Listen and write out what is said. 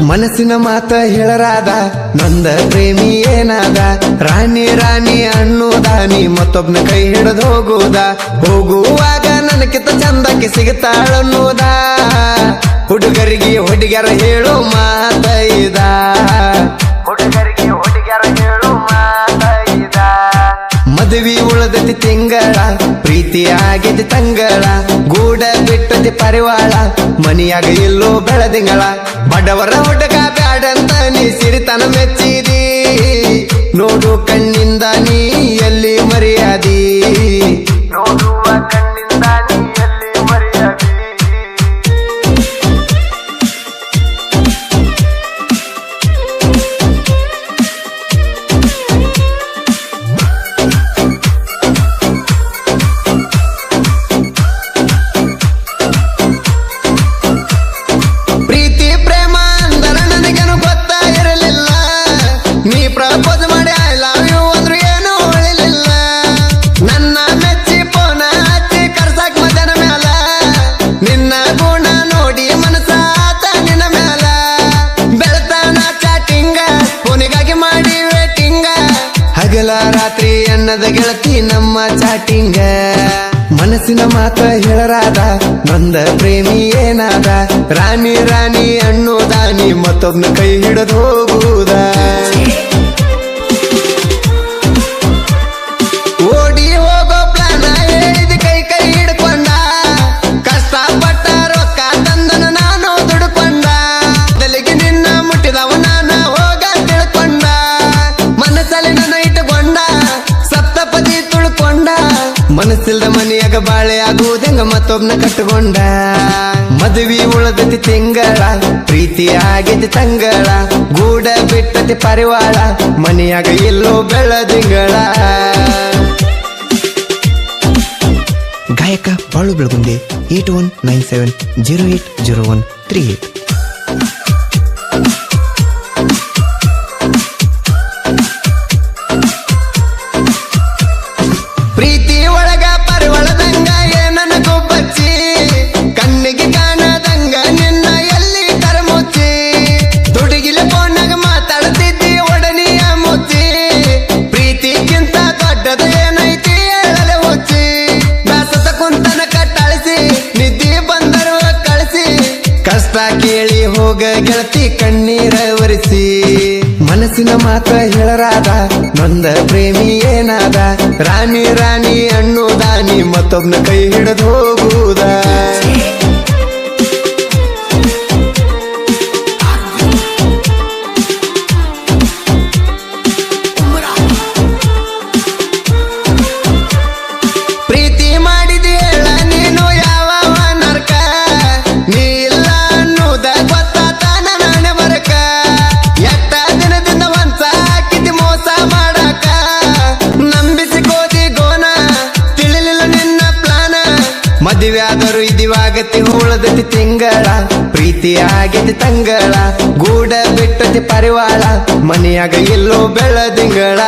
ಮನಸ್ಸಿನ ಮಾತ ಹೇಳರಾದ ನಂದ ಪ್ರೇಮಿ ಏನಾದ ರಾಣಿ ರಾಣಿ ಅನ್ನೋದ ನೀ ಮತ್ತೊಬ್ನ ಕೈ ಹಿಡಿದು ಹೋಗುವಾಗ ನನಕಿತ ಚಂದಕ್ಕೆ ಸಿಗುತ್ತಾಳನ್ನೋದ ಹುಡುಗರಿಗೆ ಹುಡುಗ್ಯಾರ ಹೇಳೋ ಮಾತ ಇದ ಹುಡುಗರಿಗೆ ಹುಡುಗ್ಯಾರ ಹೇಳೋ ಮಾತ ಇದ ಮದುವೆ ಉಳದತಿ ತಿಂಗಳ ಪ್ರೀತಿ ಆಗೈತಿ ತಂಗಳ ಗೂಡ ಬಿಟ್ಟತಿ ಪರಿವಾಳ ಮನಿಯಾಗ ಎಲ್ಲೋ ಬೆಳದಿಂಗಳ ಬಡವರ ಹುಡುಗ ಬ್ಯಾಡಂತ ನೀ ಸಿರಿತನ ಮೆಚ್ಚಿದಿ ನೋಡು ಕಣ್ಣಿಂದ ನೀ ಎಲ್ಲಿ ಮರ್ಯಾದಿ ನೋಡುವ ಕಣ್ಣಿಂದ ನೀ ಎಲ್ಲಿ ಮರ್ಯಾದಿ ಪ್ರಪೋಸ್ ಮಾಡಿ ಐ ಲವ್ ಯು ಅಂದ್ರು ಏನು ಉಳಿಲಿಲ್ಲ ನನ್ನ ಮೆಚ್ಚಿ ಪೋನ ಹಚ್ಚಿ ಕರ್ಸಾಕ್ ಮದನ ಮ್ಯಾಲ ನಿನ್ನ ಗುಣ ನೋಡಿ ಮನಸಾತ ನಿನ್ನ ಮ್ಯಾಲ ಬೆಳತಾನ ಚಾಟಿಂಗ ಫೋನಿಗಾಗಿ ಮಾಡಿ ವೇಟಿಂಗ ಹಗಲ ರಾತ್ರಿ ಅನ್ನದ ಗೆಳತಿ ನಮ್ಮ ಚಾಟಿಂಗ ಮನಸ್ಸಿನ ಮಾತ ಹೇಳರಾದ ನಂದ ಪ್ರೇಮಿ ಏನಾದ ರಾಣಿ ರಾಣಿ ಅನ್ನೋದ ನೀ ಮತ್ತೊಬ್ನ ಕೈ ಹಿಡಿದು ಹೋಗುವುದ ಓಡಿ ಹೋಗೋ ಪ್ಲಾನ ಹೇಳಿದ ಕೈ ಹಿಡ್ಕೊಂಡ ಕಷ್ಟಪಟ್ಟ ರೊಕ್ಕ ತಂದನ ನಾನು ದುಡ್ಕೊಂಡ ತಲೆಗೆ ನಿನ್ನ ಮುಟ್ಟಿದವ ನಾನ ಹೋಗ ತಿಳ್ಕೊಂಡ ಮನಸ್ಸಲ್ಲಿ ನನ್ನ ಇಟ್ಟುಕೊಂಡ ಸಪ್ತಪದಿ ತುಳ್ಕೊಂಡ ಮನಸ್ಸಿಲ್ದ ಮನೆಯಾಗ ಬಾಳೆ ಆಗುವುದೆಂಗ ಮತ್ತೊಬ್ನ ಕಟ್ಟುಕೊಂಡ ಮದುವೆ ಉಳದತಿ ತಿಂಗಳ ಪ್ರೀತಿ ಆಗೈತಿ ತಂಗಳ ಗೂಡ ಬಿಟ್ಟತಿ ಪರಿವಾಳ ಮನೆಯಾಗ ಎಲ್ಲೋ ಬೆಳದಿಂಗಳ ಗಾಯಕ ಬಾಳು ಬೆಳಗುಂದೆ 8197080138 ಪ್ರೀತಿ ಒಳಗ ಪರಿವಳದಂಗ ಏನನಗೂ ಬಚ್ಚಿ ಕಣ್ಣಿಗೆ ಕಾಣದಂಗ ನಿನ್ನ ಎಲ್ಲಿ ಕರಮುಚ್ಚಿ ದುಡುಗಿಲ ಫೋನಾಗ ಮಾತಾಡ್ತಿದ್ದಿ ಒಡನೆಯ ಮುಚ್ಚಿ ಪ್ರೀತಿಗಿಂತ ದೊಡ್ಡದ ಏನೈತಿ ಹೇಳಲೆ ಹುಚ್ಚಿ ಬ್ಯಾಸತ ಕುಂತನ ಕಟ್ಟಾಳಿಸಿ ನಿದ್ದೆ ಬಂದರು ಕಳಿಸಿ ಕಷ್ಟ ಕೇಳಿ ಹೋಗ ಗೆಳತಿ ಕಣ್ಣೀರ ಒರೆಸಿ ಮನಸ್ಸಿನ ಮಾತ ಹೇಳರಾದ ನೊಂದ ಪ್ರೇಮಿ ಏನಾದ ರಾಣಿ ರಾಣಿ ಅನ್ನೋದ ನೀ ಮತ್ತೊಬ್ನ ಕೈ ಹಿಡಿದು ಹೋಗುವುದ ಪ್ರೀತಿ ಮಾಡಿದಿ ಹೇಳ ನೀನು ಯಾವ ನರ್ಕ ನೀ ಇಲ್ಲ ಅನ್ನೋದ ಗೊತ್ತಾತ ನಾನೇ ಬರಕ ಎಟ್ಟ ದಿನದಿಂದ ಒಂದ್ಸ ಹಾಕಿದ್ದಿ ಮೋಸ ಮಾಡಾಕ ನಂಬಿಸಿ ಕೋದಿ ಗೋನ ತಿಳಿಲಿಲ್ಲ ನಿನ್ನ ಪ್ಲಾನ ಮದುವೆ ಆದರೂ ಇದಿವಾಗತಿ ಉಳದತಿ ತಿಂಗಳ ಪ್ರೀತಿ ಆಗೈತಿ ತಂಗಳ ಗೂಡ ಬಿಟ್ಟತಿ ಪರಿವಾಳ ಮನೆಯಾಗ ಎಲ್ಲೋ ಬೆಳದಿಂಗಳ